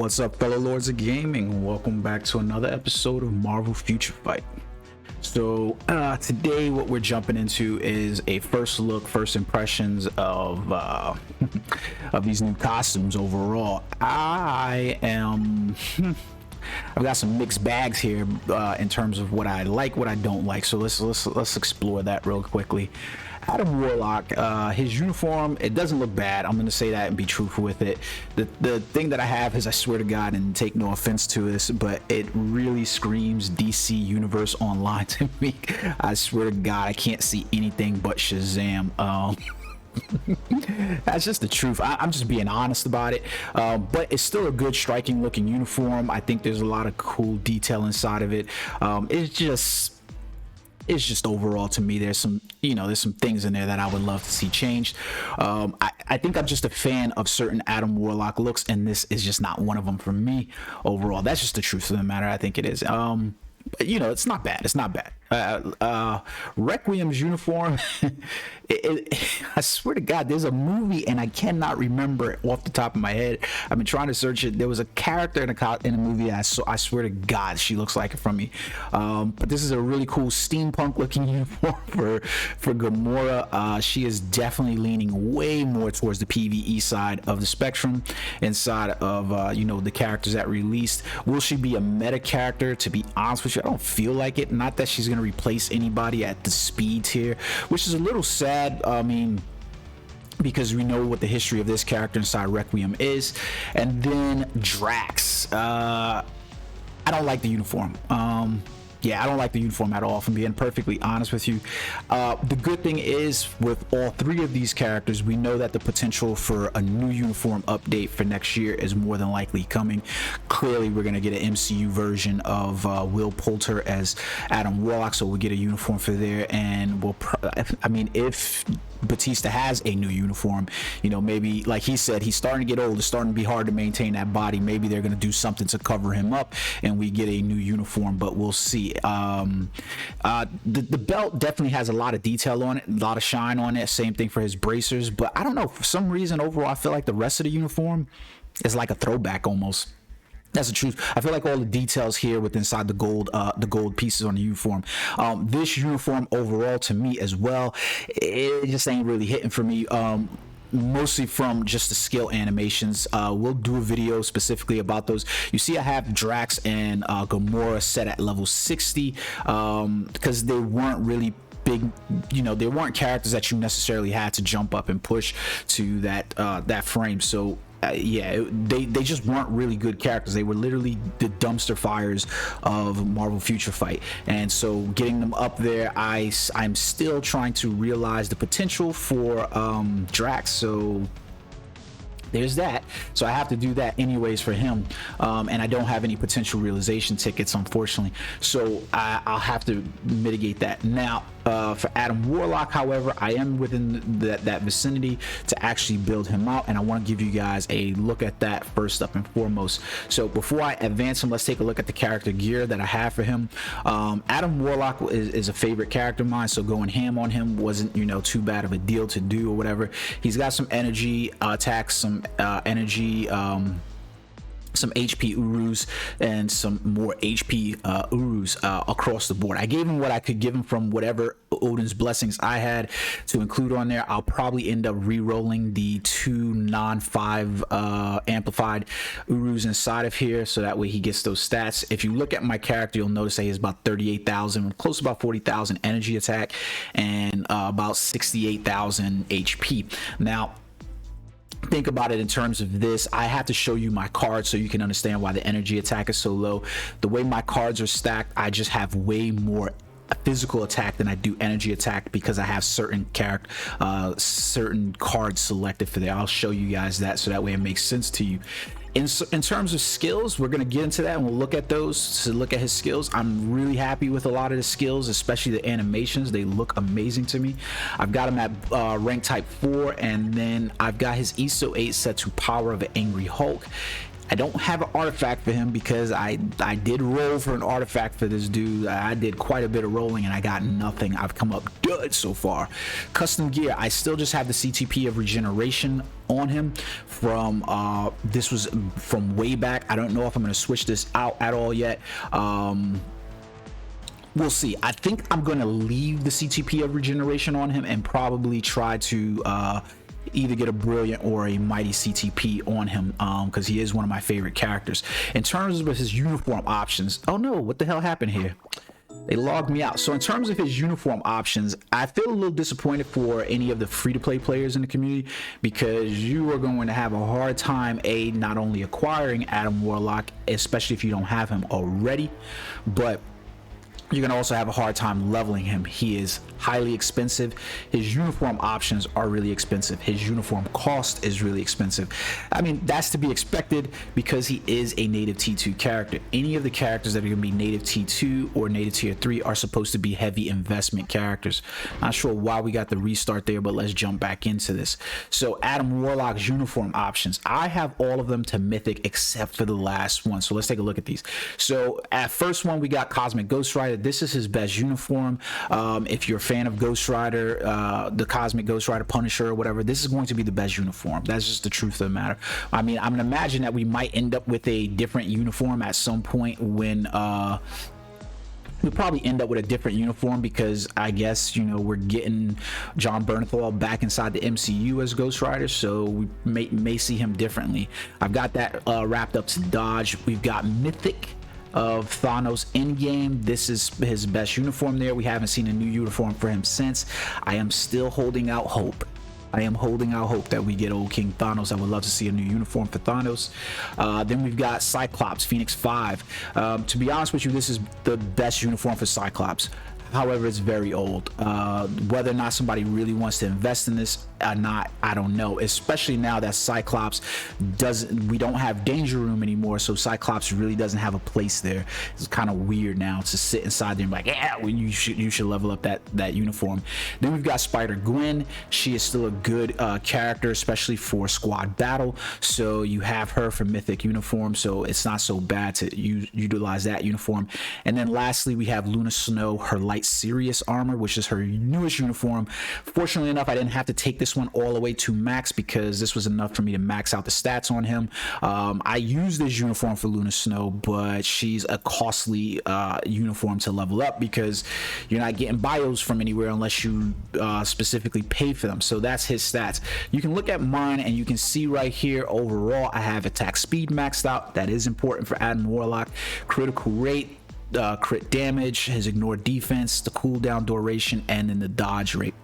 What's up, fellow lords of gaming? Welcome back to another episode of Marvel Future Fight. So today what we're jumping into is a first look, first impressions of of these new costumes overall. I've got some mixed bags here in terms of what I like, what I don't like. So let's explore that real quickly. Adam Warlock, his uniform, it doesn't look bad. I'm gonna say that and be truthful with it. The thing that I have is, I swear to God, and take no offense to this, but it really screams DC Universe Online to me. I swear to God, I can't see anything but Shazam. That's just the truth. I'm just being honest about it, but it's still a good, striking looking uniform. I think there's a lot of cool detail inside of it. It's just overall, to me, there's some things in there that I would love to see changed. I think I'm just a fan of certain Adam Warlock looks, and this is just not one of them for me overall. That's just the truth of the matter. I think it is. But, it's not bad. It's not bad. Requiem's uniform, I swear to God, there's a movie and I cannot remember it off the top of my head. I've been trying to search it. There was a character in a movie I swear to God, she looks like it from me. But this is a really cool steampunk looking uniform for Gamora. She is definitely leaning way more towards the PvE side of the spectrum inside of the characters that released. Will she be a meta character? To be honest with you, I don't feel like it. Not that she's gonna replace anybody at the speed tier, which is a little sad. I mean, because we know what the history of this character inside Requiem is. And then Drax, I don't like the uniform. I don't like the uniform at all, if I'm being perfectly honest with you. The good thing is, with all three of these characters, we know that the potential for a new uniform update for next year is more than likely coming. Clearly, we're going to get an MCU version of Will Poulter as Adam Warlock, so we'll get a uniform for there. And if Batista has a new uniform, maybe, like he said, he's starting to get old, it's starting to be hard to maintain that body. Maybe they're going to do something to cover him up and we get a new uniform, but we'll see. The belt definitely has a lot of detail on it, a lot of shine on it. Same thing for his bracers, but I don't know, for some reason overall I feel like the rest of the uniform is like a throwback almost. That's the truth. I feel like all the details here with inside the gold pieces on the uniform. This uniform overall, to me as well, it just ain't really hitting for me. Mostly from just the skill animations. We'll do a video specifically about those. You see, I have Drax and Gamora set at level 60 because they weren't really big, they weren't characters that you necessarily had to jump up and push to that frame. So they just weren't really good characters. They were literally the dumpster fires of Marvel Future Fight, and so getting them up there, I'm still trying to realize the potential for Drax. So there's that. So I have to do that anyways for him, and I don't have any potential realization tickets, unfortunately, so I'll have to mitigate that. Now for Adam Warlock, however, I am within that vicinity to actually build him out, and I want to give you guys a look at that first up and foremost. So before I advance him, let's take a look at the character gear that I have for him. Adam Warlock is a favorite character of mine, so going ham on him wasn't too bad of a deal to do or whatever. He's got some energy attacks, some HP Urus and some more HP Urus across the board. I gave him what I could give him from whatever Odin's blessings I had to include on there. I'll probably end up re-rolling the 2 non-5 amplified Urus inside of here, so that way he gets those stats. If you look at my character, you'll notice that he has about 38,000, close to about 40,000 energy attack and about 68,000 HP. Now, think about it in terms of this. I have to show you my cards so you can understand why the energy attack is so low. The way my cards are stacked, I just have way more physical attack than I do energy attack because I have certain cards selected for there. I'll show you guys that so that way it makes sense to you. In terms of skills, we're going to get into that and we'll look at those to look at his skills. I'm really happy with a lot of the skills, especially the animations. They look amazing to me. I've got him at rank type 4, and then I've got his ESO 8 set to power of an Angry Hulk. I don't have an artifact for him because I did roll for an artifact for this dude. I did quite a bit of rolling and I got nothing. I've come up good so far. Custom gear, I still just have the CTP of regeneration on him from this was from way back. I don't know if I'm going to switch this out at all yet. We'll see. I think I'm going to leave the CTP of regeneration on him and probably try to either get a brilliant or a mighty CTP on him, because he is one of my favorite characters. In terms of his uniform options, oh no, what the hell happened here? They logged me out. So in terms of his uniform options, I feel a little disappointed for any of the free-to-play players in the community, because you are going to have a hard time not only acquiring Adam Warlock, especially if you don't have him already, but you're going to also have a hard time leveling him. He is highly expensive. His uniform options are really expensive. His uniform cost is really expensive. I mean, that's to be expected because he is a native T2 character. Any of the characters that are going to be native T2 or native tier 3 are supposed to be heavy investment characters. Not sure why we got the restart there, but let's jump back into this. So Adam Warlock's uniform options, I have all of them to mythic except for the last one. So let's take a look at these. So at first one, we got Cosmic Ghost Rider. This is his best uniform. If you're a fan of Ghost Rider, the Cosmic Ghost Rider Punisher or whatever, this is going to be the best uniform. That's just the truth of the matter. I mean, I'm gonna imagine that we might end up with a different uniform at some point when we'll probably end up with a different uniform, because I guess, you know, we're getting John Bernthal back inside the MCU as Ghost Rider, so we may see him differently. I've got that wrapped up to dodge. We've got Mythic of Thanos Endgame. This is his best uniform there. We haven't seen a new uniform for him since. I am still holding out hope. I am holding out hope that we get old King Thanos. I would love to see a new uniform for Thanos. Then we've got Cyclops, Phoenix 5. To be honest with you, this is the best uniform for Cyclops. However, it's very old. Whether or not somebody really wants to invest in this or not, I don't know. Especially now that Cyclops we don't have Danger Room anymore, so Cyclops really doesn't have a place there. It's kind of weird now to sit inside there and be like, yeah, well, you should level up that uniform. Then we've got Spider-Gwen. She is still a good character, especially for squad battle. So you have her for Mythic uniform, so it's not so bad to utilize that uniform. And then lastly, we have Luna Snow, her light Sirius armor, which is her newest uniform. Fortunately enough, I didn't have to take this one all the way to max, because this was enough for me to max out the stats on him. I use this uniform for Luna Snow, but she's a costly uniform to level up, because you're not getting bios from anywhere unless you specifically pay for them. So that's his stats. You can look at mine and you can see right here, overall I have attack speed maxed out. That is important for Adam Warlock. Critical rate, crit damage, his ignore defense, the cooldown duration, and then the dodge rate.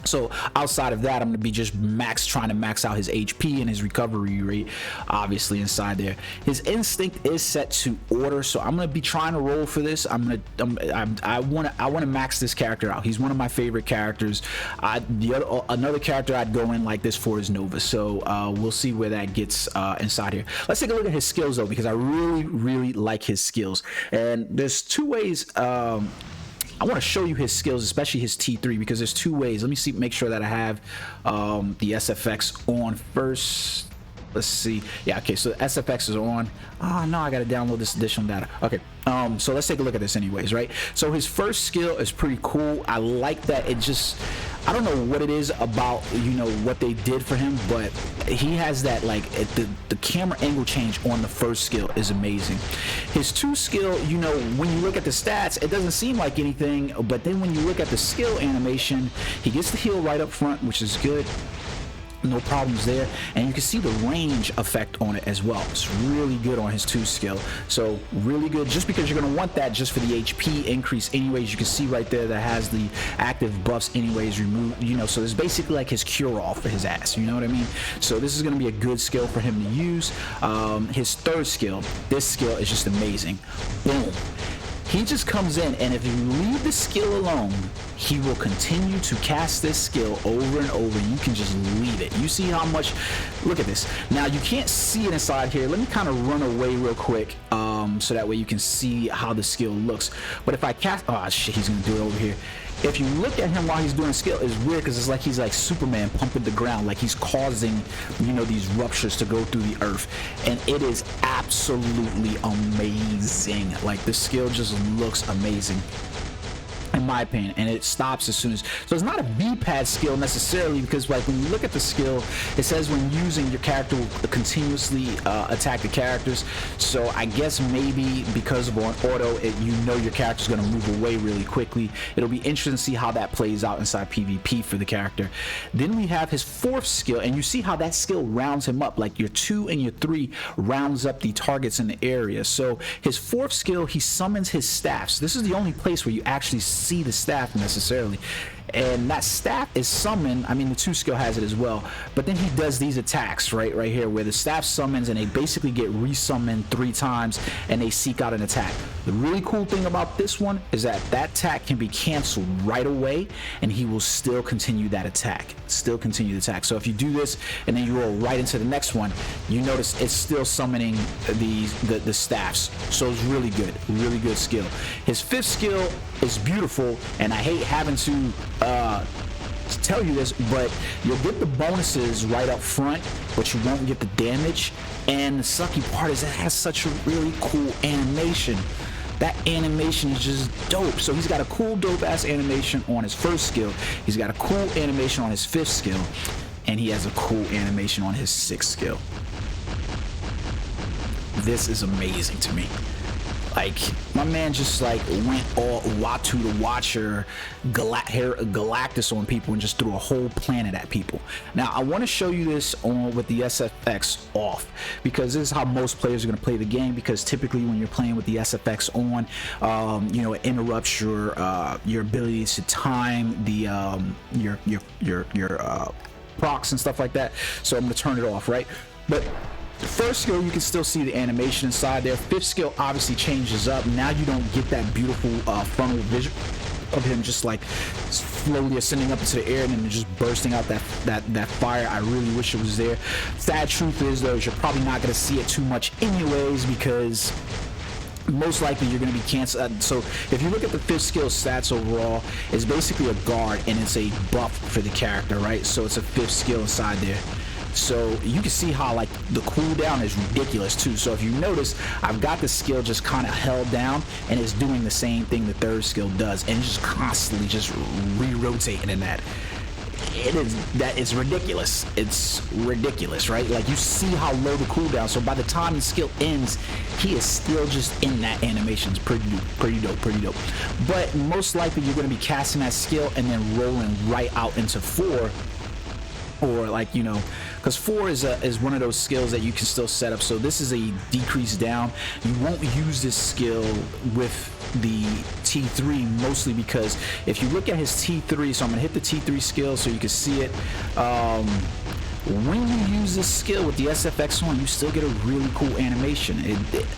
So outside of that, I'm going to be just trying to max out his HP and his recovery rate, obviously inside there. His instinct is set to order, so I'm going to be trying to roll for this. I want to max this character out. He's one of my favorite characters. Another character I'd go in like this for is Nova. So we'll see where that gets inside here. Let's take a look at his skills though, because I really like his skills. And there's two ways. I want to show you his skills, especially his T3, because there's two ways. Let me make sure that I have the SFX on first. Let's see. Yeah, okay, so the SFX is on. Oh no, I gotta download this additional data. Okay, so let's take a look at this anyways, right? So his first skill is pretty cool. I like that. I don't know what it is about, you know, what they did for him, but he has that, like, the camera angle change on the first skill is amazing. His 2 skill, you know, when you look at the stats, it doesn't seem like anything, but then when you look at the skill animation, he gets the heal right up front, which is good. No problems there, and you can see the range effect on it as well. It's really good on his 2 skill, so really good, just because you're going to want that just for the HP increase anyways. You can see right there that has the active buffs anyways removed, you know, so it's basically like his cure-all for his ass, you know what I mean? So this is going to be a good skill for him to use. His 3rd skill, this skill is just amazing. Boom. He just comes in, and if you leave the skill alone, he will continue to cast this skill over and over. You can just leave it. You see how much, look at this. Now you can't see it inside here. Let me kind of run away real quick. so that way you can see how the skill looks. But if I cast, oh shit, he's gonna do it over here. If you look at him while he's doing skill, it's weird because it's like he's like Superman pumping the ground, like he's causing, you know, these ruptures to go through the earth, and it is absolutely amazing. Like the skill just looks amazing, in my opinion, and it stops as soon as, so it's not a V-pad skill necessarily, because like when you look at the skill, it says when using, your character will continuously attack the characters. So I guess maybe because of on auto, you know your character's going to move away really quickly. It'll be interesting to see how that plays out inside PvP for the character. Then we have his 4th skill, and you see how that skill rounds him up, like your 2 and your 3 rounds up the targets in the area. So his 4th skill, he summons his staffs. This is the only place where you actually see the staff necessarily, and that staff is summoned. I mean, the 2 skill has it as well, but then he does these attacks right here where the staff summons and they basically get resummoned 3 times and they seek out an attack. The really cool thing about this one is that that attack can be canceled right away and he will still continue that attack, still continue the attack. So if you do this and then you roll right into the next one, you notice it's still summoning the staffs. So it's really good skill. His 5th skill is beautiful, and I hate having to tell you this, but you'll get the bonuses right up front, but you won't get the damage. And the sucky part is it has such a really cool animation. That animation is just dope. So he's got a cool dope ass animation on his 1st skill, he's got a cool animation on his 5th skill, and he has a cool animation on his 6th skill. This is amazing to me. Like, my man just like went all Watu the Watcher, Galactus on people and just threw a whole planet at people. Now, I want to show you this on with the SFX off, because this is how most players are going to play the game, because typically when you're playing with the SFX on, you know, it interrupts your ability to time the your procs and stuff like that. So I'm going to turn it off, right? But the 1st skill, you can still see the animation inside there. 5th skill obviously changes up. Now you don't get that beautiful frontal vision of him just like slowly ascending up into the air and then just bursting out that fire. I really wish it was there. Sad truth is though, you're probably not going to see it too much anyways, because most likely you're going to be canceled. So if you look at the 5th skill stats overall, it's basically a guard and it's a buff for the character, right? So it's a 5th skill inside there. So you can see how like the cooldown is ridiculous too. So if you notice, I've got the skill just kind of held down and it's doing the same thing the 3rd skill does, and just constantly just re-rotating in that. It's ridiculous. It's ridiculous, right? Like you see how low the cooldown. So by the time the skill ends, he is still just in that animation. It's pretty dope. But most likely you're going to be casting that skill and then rolling right out into 4. Or like, you know, because 4 is one of those skills that you can still set up. So this is a decrease down. You won't use this skill with the T3, mostly because if you look at his T3, so I'm gonna hit the T3 skill so you can see it. When you use this skill with the SFX on, you still get a really cool animation.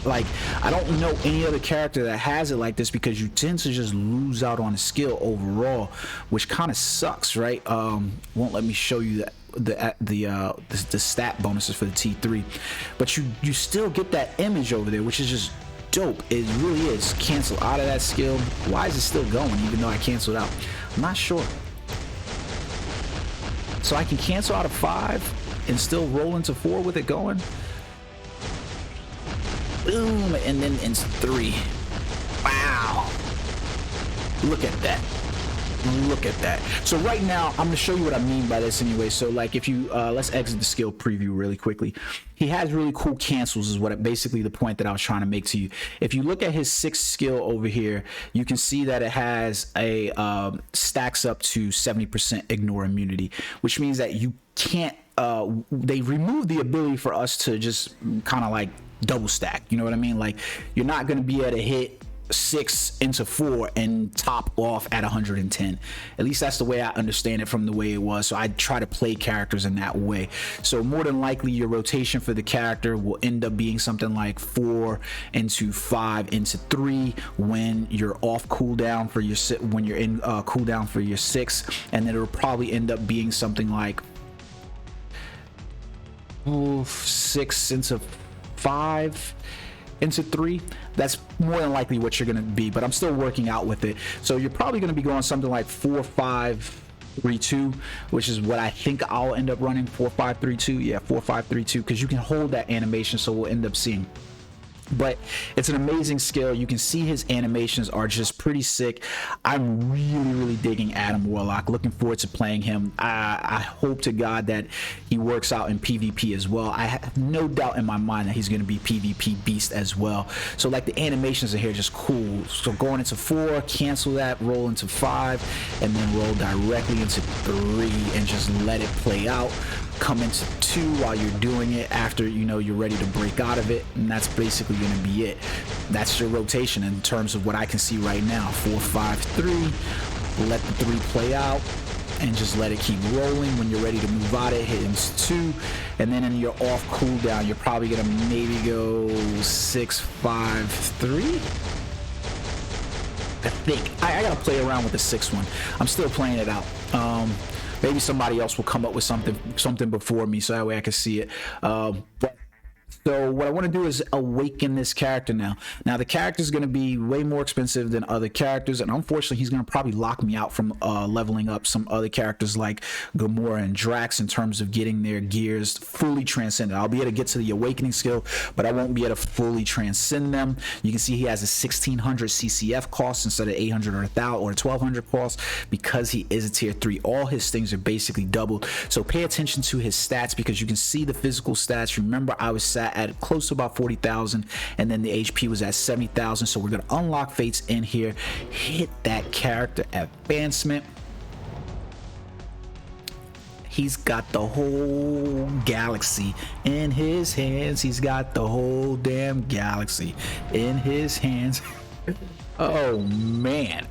Like, I don't know any other character that has it like this, because you tend to just lose out on the skill overall, which kind of sucks, right? Won't let me show you the stat bonuses for the T3, but you still get that image over there, which is just dope. It really is. Cancel out of that skill. Why is it still going even though I canceled out? I'm not sure. So I can cancel out of 5 and still roll into 4 with it going. Boom, and then into 3. Wow. Look at that. Look at that. So right now, I'm going to show you what I mean by this anyway. So like if you, let's exit the skill preview really quickly. He has really cool cancels is what basically the point that I was trying to make to you. If you look at his 6th skill over here, you can see that it has a stacks up to 70% ignore immunity, which means that you can't, they removed the ability for us to just kind of like double stack. You know what I mean? Like you're not going to be able to hit 6 into 4 and top off at 110. At least that's the way I understand it from the way it was. So I try to play characters in that way. So more than likely your rotation for the character will end up being something like 4 into 5 into 3 when you're off cooldown for your when you're in cooldown for your 6, and then it'll probably end up being something like 6 into 5 into 3, that's more than likely what you're going to be, but I'm still working out with it. So you're probably going to be going something like 4-5-3-2, which is what I think I'll end up running. 4-5-3-2, yeah, 4-5-3-2, because you can hold that animation, so we'll end up seeing. But it's an amazing skill. You can see his animations are just pretty sick. I'm really digging Adam Warlock. Looking forward to playing him. I hope to God that he works out in PvP as well. I have no doubt in my mind that he's going to be PvP beast as well. So like the animations are here just cool. So going into 4, cancel that, roll into 5, and then roll directly into 3 and just let it play out. Come into 2 while you're doing it after you know you're ready to break out of it, and that's basically going to be it. That's your rotation in terms of what I can see right now. 4-5-3, let the 3 play out and just let it keep rolling. When you're ready to move out, it hit into 2, and then in your off cooldown you're probably going to maybe go 6-5-3. I think I gotta play around with the 6 one. I'm still playing it out. Maybe somebody else will come up with something before me, so that way I can see it. But so what I want to do is awaken this character now. Now the character is going to be way more expensive than other characters, and unfortunately he's going to probably lock me out from leveling up some other characters like Gamora and Drax in terms of getting their gears fully transcended. I'll be able to get to the awakening skill, but I won't be able to fully transcend them. You can see he has a 1600 CCF cost instead of 800 or 1000 or 1200 cost because he is a tier 3. All his things are basically doubled, so pay attention to his stats because you can see the physical stats. Remember, I was sat at close to about 40,000, and then the HP was at 70,000. So we're going to unlock fates in here, hit that character advancement. He's got the whole galaxy in his hands. He's got the whole damn galaxy in his hands. Oh man,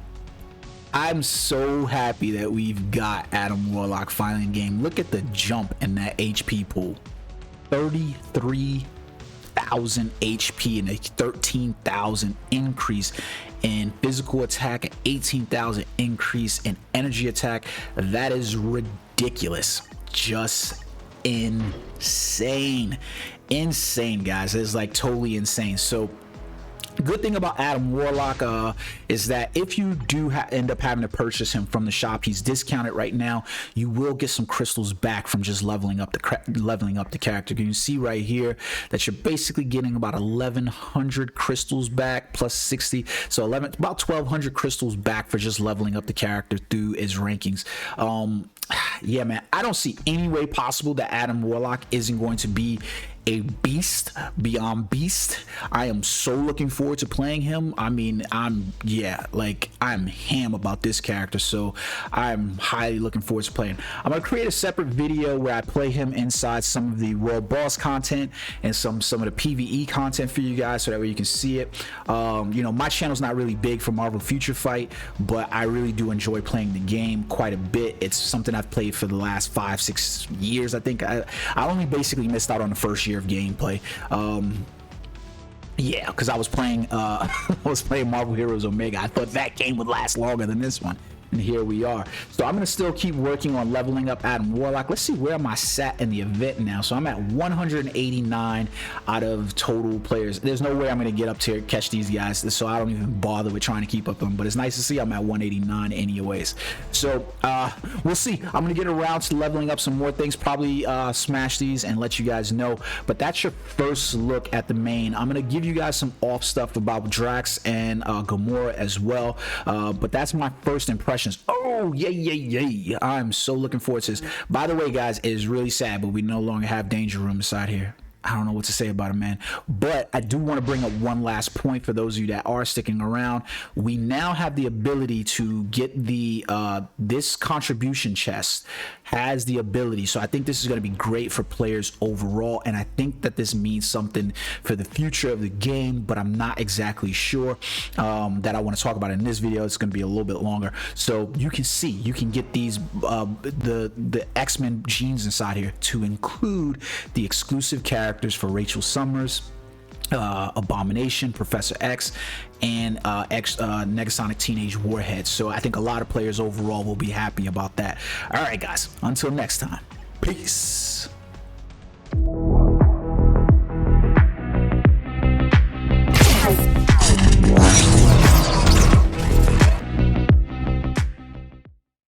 I'm so happy that we've got Adam Warlock finally in game. Look at the jump in that HP pool. 33,000 HP and a 13,000 increase in physical attack, 18,000 increase in energy attack. That is ridiculous. Just insane guys. It's like totally insane. So good thing about Adam Warlock is that if you do end up having to purchase him from the shop, he's discounted right now. You will get some crystals back from just leveling up the character. You can see right here that you're basically getting about 1,100 crystals back plus 60, so about 1,200 crystals back for just leveling up the character through his rankings. Yeah, man, I don't see any way possible that Adam Warlock isn't going to be a beast beyond beast. I am so looking forward to playing him. I mean, I'm ham about this character, so I'm highly looking forward to playing. I'm gonna create a separate video where I play him inside some of the world boss content and some of the PvE content for you guys, so that way you can see it. You know, my channel's not really big for Marvel Future Fight, but I really do enjoy playing the game quite a bit. It's something I've played for the last 5-6 years. I think I only basically missed out on the first year of gameplay. Yeah, because I was playing Marvel Heroes Omega. I thought that game would last longer than this one, and here we are. So I'm gonna still keep working on leveling up Adam Warlock. Let's see where am I sat in the event now. So I'm at 189 out of total players. There's no way I'm gonna get up to catch these guys, so I don't even bother with trying to keep up with them. But it's nice to see I'm at 189 anyways. So we'll see. I'm gonna get around to leveling up some more things, probably smash these and let you guys know. But that's your first look at the main. I'm gonna give you guys some off stuff about Drax and Gamora as well, but that's my first impression. Oh yeah, I'm so looking forward to this. By the way guys, it is really sad, but we no longer have Danger Room inside here. I don't know what to say about it, man. But I do want to bring up one last point for those of you that are sticking around. We now have the ability to get the this contribution chest has the ability. So I think this is going to be great for players overall, and I think that this means something for the future of the game, but I'm not exactly sure that I want to talk about it in this video. It's going to be a little bit longer. So you can see, you can get these the X-Men genes inside here to include the exclusive characters for Rachel Summers, Abomination, Professor X, and Negasonic Teenage Warhead. So I think a lot of players overall will be happy about that. All right guys, until next time, peace.